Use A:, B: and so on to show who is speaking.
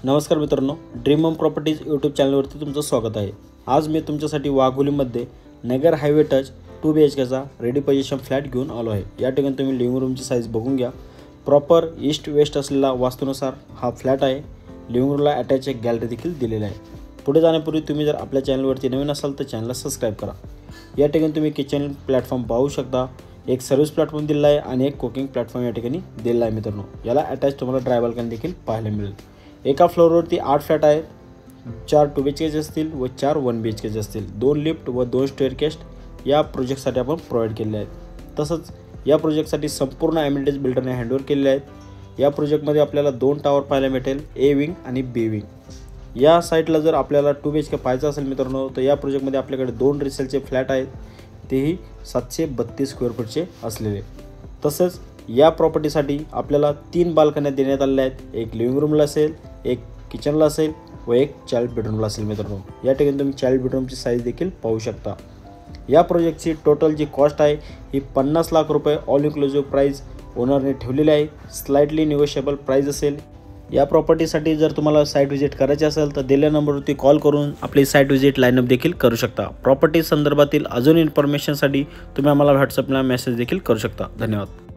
A: नमस्कार मित्रांनो, dream home properties YouTube चॅनलवरती तुमचं स्वागत आहे। आज मी तुमच्यासाठी वाघोलीमध्ये नगर हायवे टच 2 BHKचा रेडी पोझिशन फ्लॅट घेऊन आलो आहे। या ठिकाणी तुम्ही लिव्हिंग रूमची साईज बघून घ्या। प्रॉपर ईस्ट वेस्ट असलेला वास्तुनुसार हा फ्लॅट आहे। लिव्हिंग रूमला अटॅच एक गॅलरी देखील दिलेली आहे। पुढे जाण्यापूर्वी तुम्ही जर आपल्या चॅनलवरती नवीन असाल तर चॅनलला सबस्क्राइब करा। या ठिकाणी तुम्ही किचन प्लॅटफॉर्म पाहू शकता, एक सर्व्हिस प्लॅटफॉर्म दिलेला आहे आणि एक कुकिंग प्लॅटफॉर्म या ठिकाणी दिलेला आहे। मित्रांनो, याला अटॅच तुम्हाला ड्राय बाल्कनी देखील पाहायला मिळेल। एका फ्लोअरवरती 8 फ्लॅट आहेत। 4 2 BHKचे असतील व 4 1 BHKचे असतील। 2 लिफ्ट व 2 स्टेअरकेस या प्रोजेक्टसाठी आपण प्रोव्हाइड केले आहेत। तसंच या प्रोजेक्टसाठी संपूर्ण ॲम्युनिटीज बिल्डरने हँडओव्हर केलेले आहेत। या प्रोजेक्टमध्ये आपल्याला 2 टावर पाहायला भेटेल, ए विंग आणि बी विंग। या साईटला जर आपल्याला 2 BHK पाहायचं असेल मित्रांनो, तर या प्रोजेक्टमध्ये आपल्याकडे 2 रिसेलचे फ्लॅट आहेत, तेही 732 स्क्वेअर फूटचे असलेले। तसंच या प्रॉपर्टीसाठी आपल्याला 3 बाल्कन्या देण्यात आलेल्या आहेत। एक लिव्हिंग रूमला असेल, एक किचनला असेल व एक चाइल्ड बेडरूमला असेल। मित्रांनो, या ठिकाणी तुम्ही चाइल्ड बेडरूमची साईज देखील पाहू शकता। या प्रोजेक्टची टोटल जी कॉस्ट आहे ही 50 लाख रुपये ऑल इन्क्लुसिव्ह प्राईस ओनरने ठेवलेली आहे। स्लाइटली निगोशिएबल प्राईस असेल। या प्रॉपर्टीसाठी जर तुम्हाला साईट व्हिजिट करायची असेल तर दिलेल्या नंबरवरती कॉल करून आपली साईट व्हिजिट लाईनअप देखील करू शकता। प्रॉपर्टी संदर्भातील अजून इन्फॉर्मेशनसाठी तुम्ही आम्हाला व्हॉट्सअपला मेसेज देखील करू शकता। धन्यवाद।